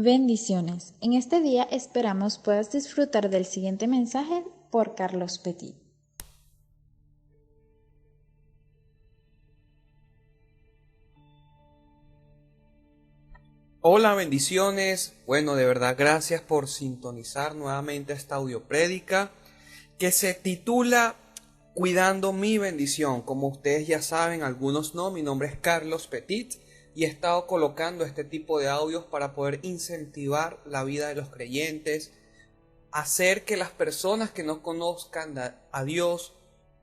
Bendiciones. En este día esperamos puedas disfrutar del siguiente mensaje por Carlos Petit. Hola, bendiciones. Bueno, de verdad, gracias por sintonizar nuevamente esta audioprédica que se titula Cuidando mi bendición. Como ustedes ya saben, algunos no, mi nombre es Carlos Petit y he estado colocando este tipo de audios para poder incentivar la vida de los creyentes, hacer que las personas que no conozcan a Dios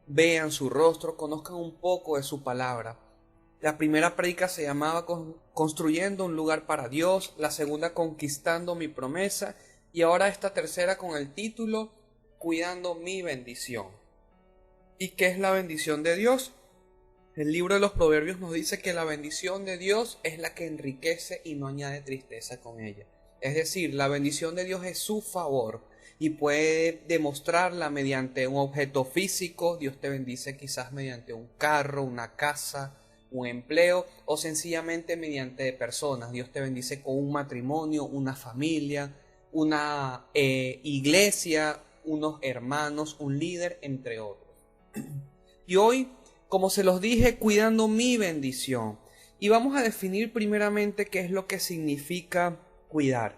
vean su rostro, conozcan un poco de su palabra. La primera prédica se llamaba Construyendo un lugar para Dios, la segunda Conquistando mi promesa y ahora esta tercera con el título Cuidando mi bendición. ¿Y qué es la bendición de Dios? El libro de los Proverbios nos dice que la bendición de Dios es la que enriquece y no añade tristeza con ella. Es decir, la bendición de Dios es su favor y puede demostrarla mediante un objeto físico. Dios te bendice quizás mediante un carro, una casa, un empleo o sencillamente mediante personas. Dios te bendice con un matrimonio, una familia, una iglesia, unos hermanos, un líder, entre otros. Y hoy, como se los dije, cuidando mi bendición. Y vamos a definir primeramente qué es lo que significa cuidar.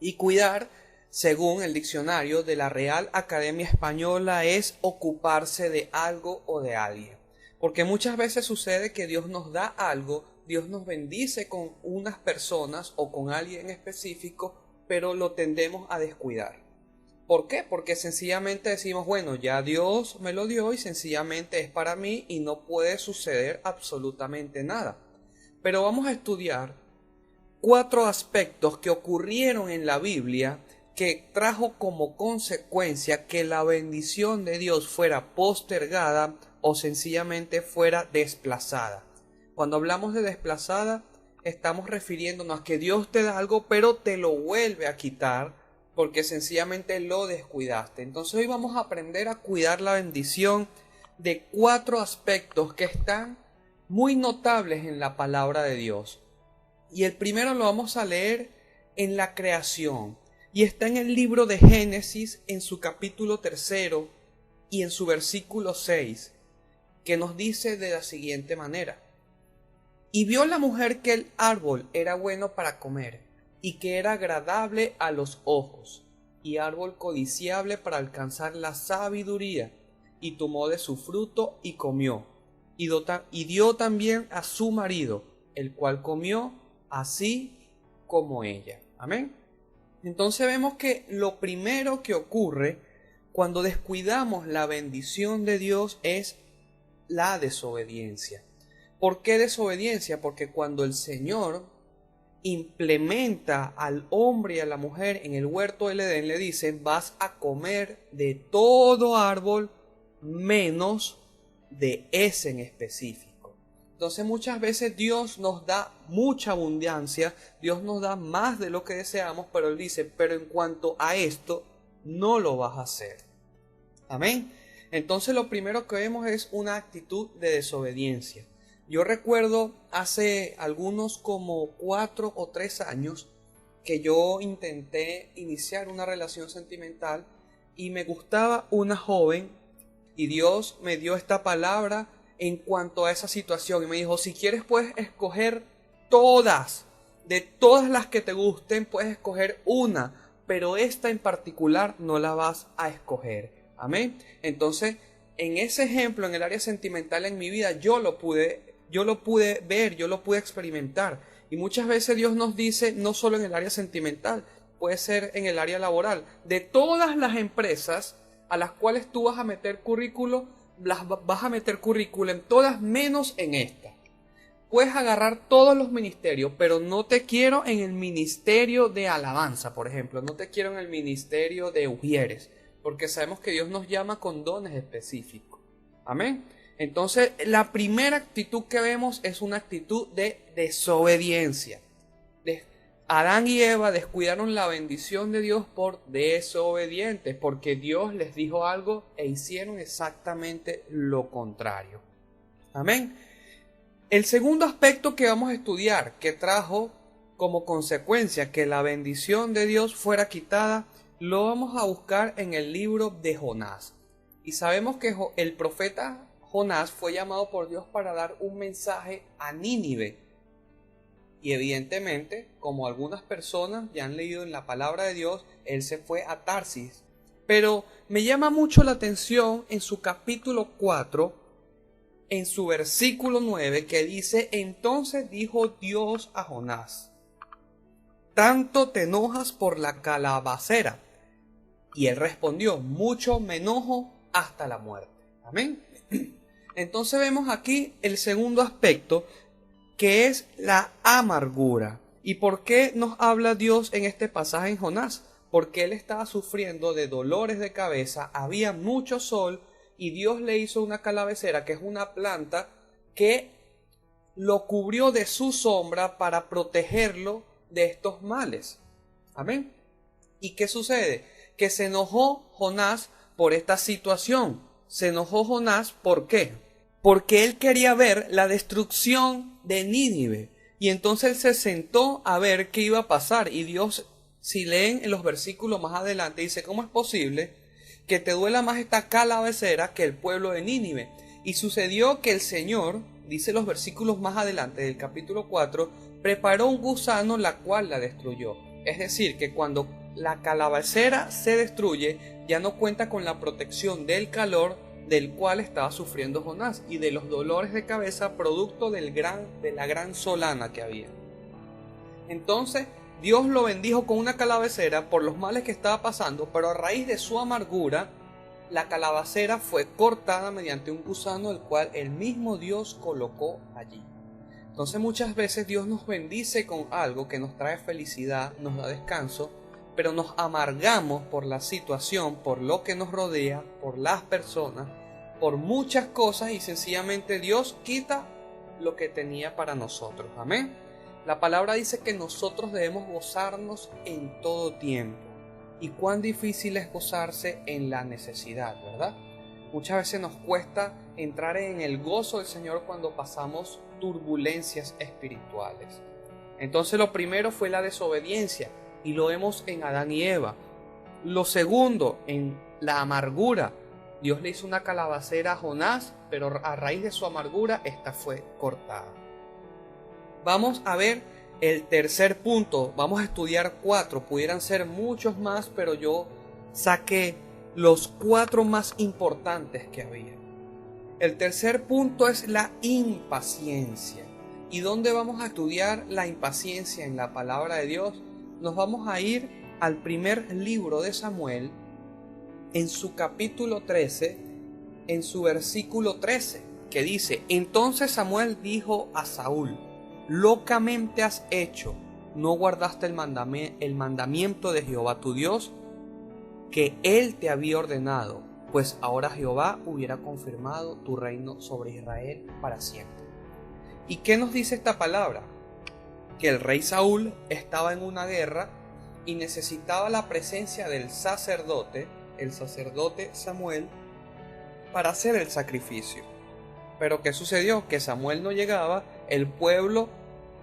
Y cuidar, según el diccionario de la Real Academia Española, es ocuparse de algo o de alguien. Porque muchas veces sucede que Dios nos da algo, Dios nos bendice con unas personas o con alguien en específico, pero lo tendemos a descuidar. ¿Por qué? Porque sencillamente decimos, bueno, ya Dios me lo dio y sencillamente es para mí y no puede suceder absolutamente nada. Pero vamos a estudiar 4 aspectos que ocurrieron en la Biblia que trajo como consecuencia que la bendición de Dios fuera postergada o sencillamente fuera desplazada. Cuando hablamos de desplazada, estamos refiriéndonos a que Dios te da algo pero te lo vuelve a quitar porque sencillamente lo descuidaste. Entonces hoy vamos a aprender a cuidar la bendición de 4 aspectos que están muy notables en la palabra de Dios. Y el primero lo vamos a leer en la creación. Y está en el libro de Génesis en su capítulo 3 y en su versículo 6, que nos dice de la siguiente manera. Y vio la mujer que el árbol era bueno para comer y que era agradable a los ojos, y árbol codiciable para alcanzar la sabiduría, y tomó de su fruto y comió, y dio también a su marido, el cual comió así como ella. Amén. Entonces vemos que lo primero que ocurre cuando descuidamos la bendición de Dios es la desobediencia. ¿Por qué desobediencia? Porque cuando el Señor implementa al hombre y a la mujer en el huerto del Edén, le dicen, vas a comer de todo árbol menos de ese en específico. Entonces muchas veces Dios nos da mucha abundancia, Dios nos da más de lo que deseamos, pero Él dice, pero en cuanto a esto, no lo vas a hacer. Amén. Entonces lo primero que vemos es una actitud de desobediencia. Yo recuerdo hace algunos como 4 o 3 años que yo intenté iniciar una relación sentimental y me gustaba una joven y Dios me dio esta palabra en cuanto a esa situación y me dijo, si quieres puedes escoger todas, de todas las que te gusten puedes escoger una, pero esta en particular no la vas a escoger. Amén. Entonces, en ese ejemplo, en el área sentimental en mi vida, yo lo pude ver, yo lo pude experimentar. Y muchas veces Dios nos dice, no solo en el área sentimental, puede ser en el área laboral. De todas las empresas a las cuales tú vas a meter currículo, las vas a meter currículo en todas menos en esta. Puedes agarrar todos los ministerios, pero no te quiero en el ministerio de alabanza, por ejemplo. No te quiero en el ministerio de ujieres, porque sabemos que Dios nos llama con dones específicos. Amén. Entonces, la primera actitud que vemos es una actitud de desobediencia. Adán y Eva descuidaron la bendición de Dios por desobedientes, porque Dios les dijo algo e hicieron exactamente lo contrario. Amén. El segundo aspecto que vamos a estudiar, que trajo como consecuencia que la bendición de Dios fuera quitada, lo vamos a buscar en el libro de Jonás. Y sabemos que el profeta Jonás fue llamado por Dios para dar un mensaje a Nínive. Y evidentemente, como algunas personas ya han leído en la palabra de Dios, él se fue a Tarsis. Pero me llama mucho la atención en su capítulo 4, en su versículo 9, que dice: entonces dijo Dios a Jonás, ¿tanto te enojas por la calabacera? Y él respondió, mucho me enojo hasta la muerte. Amén. Entonces vemos aquí el segundo aspecto, que es la amargura. ¿Y por qué nos habla Dios en este pasaje en Jonás? Porque él estaba sufriendo de dolores de cabeza, había mucho sol y Dios le hizo una calabacera, que es una planta que lo cubrió de su sombra para protegerlo de estos males. Amén. ¿Y qué sucede? Que se enojó Jonás por esta situación. Se enojó Jonás, ¿por qué? Porque él quería ver la destrucción de Nínive. Y entonces él se sentó a ver qué iba a pasar. Y Dios, si leen en los versículos más adelante, dice, ¿cómo es posible que te duela más esta calabacera que el pueblo de Nínive? Y sucedió que el Señor, dice los versículos más adelante del capítulo 4, preparó un gusano la cual la destruyó. Es decir, que cuando la calabacera se destruye, ya no cuenta con la protección del calor del cual estaba sufriendo Jonás y de los dolores de cabeza producto de la gran solana que había. Entonces Dios lo bendijo con una calabacera por los males que estaba pasando, pero a raíz de su amargura, la calabacera fue cortada mediante un gusano el cual el mismo Dios colocó allí. Entonces muchas veces Dios nos bendice con algo que nos trae felicidad, nos da descanso, pero nos amargamos por la situación, por lo que nos rodea, por las personas, por muchas cosas, y sencillamente Dios quita lo que tenía para nosotros. Amén. La palabra dice que nosotros debemos gozarnos en todo tiempo. Y cuán difícil es gozarse en la necesidad, ¿verdad? Muchas veces nos cuesta entrar en el gozo del Señor cuando pasamos turbulencias espirituales. Entonces lo primero fue la desobediencia, y lo vemos en Adán y Eva. Lo segundo, en la amargura. Dios le hizo una calabacera a Jonás, pero a raíz de su amargura, esta fue cortada. Vamos a ver el tercer punto. Vamos a estudiar 4. Pudieran ser muchos más, pero yo saqué los 4 más importantes que había. El tercer punto es la impaciencia. ¿Y dónde vamos a estudiar la impaciencia en la palabra de Dios? Nos vamos a ir al primer libro de Samuel, en su capítulo 13, en su versículo 13, que dice: entonces Samuel dijo a Saúl, locamente has hecho, no guardaste el mandamiento de Jehová tu Dios, que él te había ordenado, pues ahora Jehová hubiera confirmado tu reino sobre Israel para siempre. ¿Y qué nos dice esta palabra? Que el rey Saúl estaba en una guerra y necesitaba la presencia del sacerdote, el sacerdote Samuel, para hacer el sacrificio. Pero ¿qué sucedió? Que Samuel no llegaba, el pueblo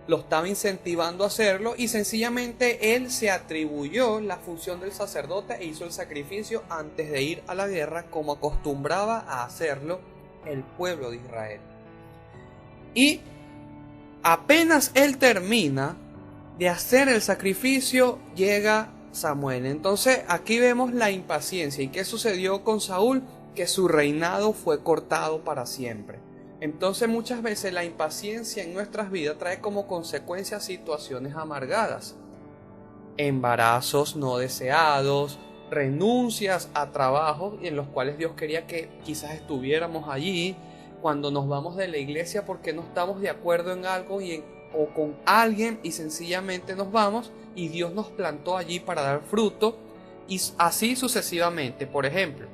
lo estaba incentivando a hacerlo y sencillamente él se atribuyó la función del sacerdote e hizo el sacrificio antes de ir a la guerra, como acostumbraba a hacerlo el pueblo de Israel. Y apenas él termina de hacer el sacrificio, llega Samuel. Entonces aquí vemos la impaciencia. ¿Y qué sucedió con Saúl? Que su reinado fue cortado para siempre. Entonces muchas veces la impaciencia en nuestras vidas trae como consecuencia situaciones amargadas. Embarazos no deseados, renuncias a trabajos en los cuales Dios quería que quizás estuviéramos allí. Cuando nos vamos de la iglesia porque no estamos de acuerdo en algo o con alguien y sencillamente nos vamos y Dios nos plantó allí para dar fruto, y así sucesivamente. Por ejemplo,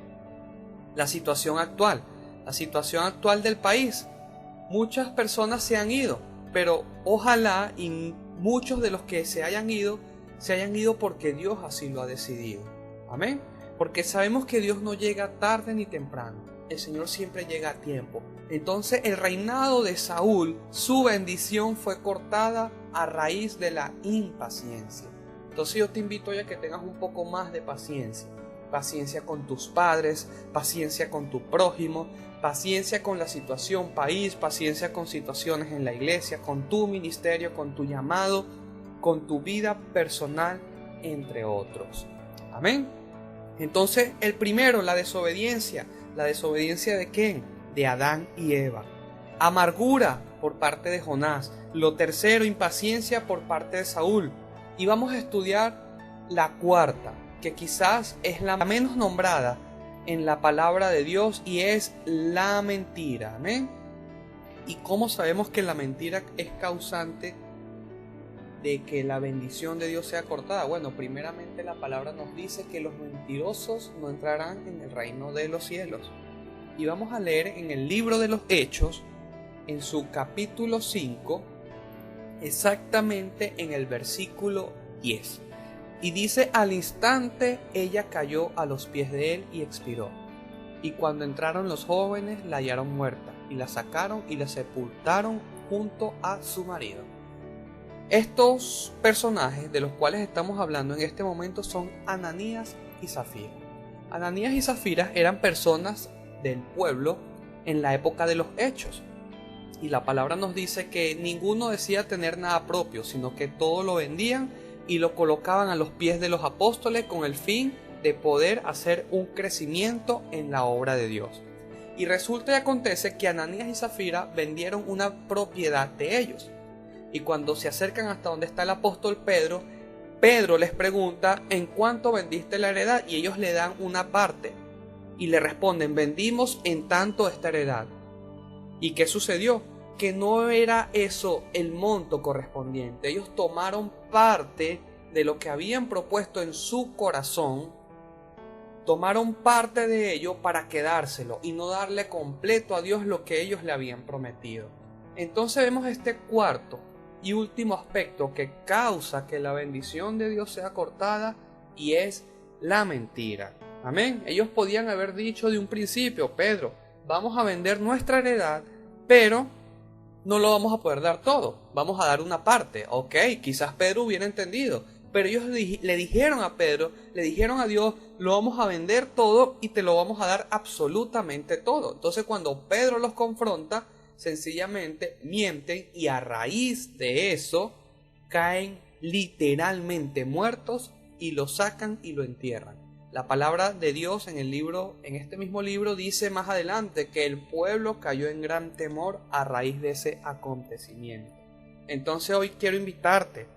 la situación actual del país. Muchas personas se han ido, pero ojalá y muchos de los que se hayan ido porque Dios así lo ha decidido. Amén. Porque sabemos que Dios no llega tarde ni temprano. El Señor siempre llega a tiempo. Entonces el reinado de Saúl, su bendición fue cortada a raíz de la impaciencia. Entonces yo te invito a que tengas un poco más de paciencia. Paciencia con tus padres, paciencia con tu prójimo, paciencia con la situación país, paciencia con situaciones en la iglesia, con tu ministerio, con tu llamado, con tu vida personal, entre otros. Amén. Entonces el primero, la desobediencia. ¿La desobediencia de quién? De Adán y Eva. Amargura por parte de Jonás. Lo tercero, impaciencia por parte de Saúl. Y vamos a estudiar la cuarta, que quizás es la menos nombrada en la palabra de Dios, y es la mentira. Amén. ¿Y cómo sabemos que la mentira es causante de que la bendición de Dios sea cortada? Bueno, primeramente la palabra nos dice que los mentirosos no entrarán en el reino de los cielos. Y vamos a leer en el libro de los Hechos, en su capítulo 5, exactamente en el versículo 10. Y dice: al instante ella cayó a los pies de él y expiró. Y cuando entraron los jóvenes la hallaron muerta, y la sacaron y la sepultaron junto a su marido. Estos personajes de los cuales estamos hablando en este momento son Ananías y Zafira. Ananías y Zafira eran personas del pueblo en la época de los Hechos. Y la palabra nos dice que ninguno decía tener nada propio, sino que todo lo vendían y lo colocaban a los pies de los apóstoles con el fin de poder hacer un crecimiento en la obra de Dios. Y resulta y acontece que Ananías y Zafira vendieron una propiedad de ellos. Y cuando se acercan hasta donde está el apóstol Pedro, Pedro les pregunta: ¿en cuánto vendiste la heredad? Y ellos le dan una parte. Y le responden: vendimos en tanto esta heredad. ¿Y qué sucedió? Que no era eso el monto correspondiente. Ellos tomaron parte de lo que habían propuesto en su corazón, tomaron parte de ello para quedárselo y no darle completo a Dios lo que ellos le habían prometido. Entonces vemos este cuarto y último aspecto que causa que la bendición de Dios sea cortada, y es la mentira. Amén. Ellos podían haber dicho de un principio: Pedro, vamos a vender nuestra heredad, pero no lo vamos a poder dar todo, vamos a dar una parte. Ok, quizás Pedro hubiera entendido, pero ellos le dijeron a Pedro, le dijeron a Dios: lo vamos a vender todo y te lo vamos a dar absolutamente todo. Entonces cuando Pedro los confronta, sencillamente mienten, y a raíz de eso caen literalmente muertos y lo sacan y lo entierran. La palabra de Dios en este mismo libro, dice más adelante que el pueblo cayó en gran temor a raíz de ese acontecimiento. Entonces hoy quiero invitarte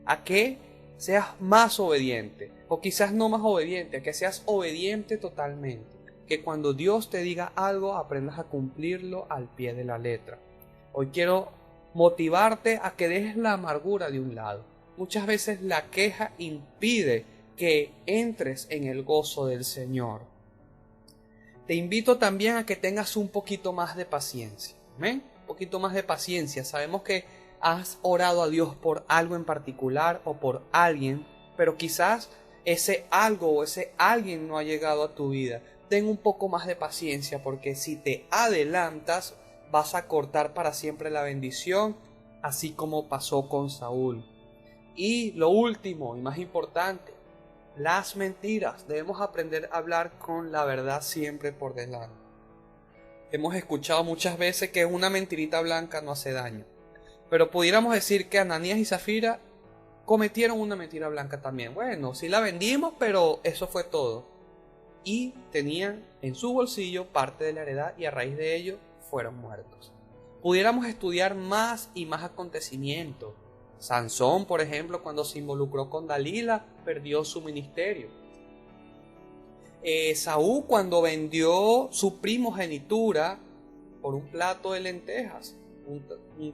a que seas más obediente, o quizás no más obediente, a que seas obediente totalmente. Que cuando Dios te diga algo, aprendas a cumplirlo al pie de la letra. Hoy quiero motivarte a que dejes la amargura de un lado. Muchas veces la queja impide que entres en el gozo del Señor. Te invito también a que tengas un poquito más de paciencia. ¿Amén? Un poquito más de paciencia. Sabemos que has orado a Dios por algo en particular o por alguien, pero quizás ese algo o ese alguien no ha llegado a tu vida. Ten un poco más de paciencia, porque si te adelantas vas a cortar para siempre la bendición, así como pasó con Saúl. Y lo último y más importante, las mentiras. Debemos aprender a hablar con la verdad siempre por delante. Hemos escuchado muchas veces que una mentirita blanca no hace daño, pero pudiéramos decir que Ananías y Zafira cometieron una mentira blanca también. Bueno, sí la vendimos, pero eso fue todo. Y tenían en su bolsillo parte de la heredad, y a raíz de ello fueron muertos. Pudiéramos estudiar más y más acontecimientos. Sansón, por ejemplo, cuando se involucró con Dalila, perdió su ministerio. Saúl, cuando vendió su primogenitura por un plato de lentejas,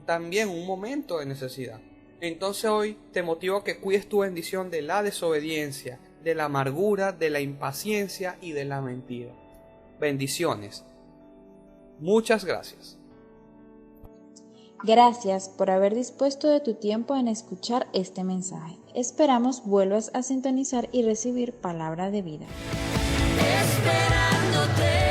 también un momento de necesidad. Entonces hoy te motivo a que cuides tu bendición de la desobediencia, de la amargura, de la impaciencia y de la mentira. Bendiciones. Muchas gracias. Gracias por haber dispuesto de tu tiempo en escuchar este mensaje. Esperamos vuelvas a sintonizar y recibir palabra de vida. Esperándote.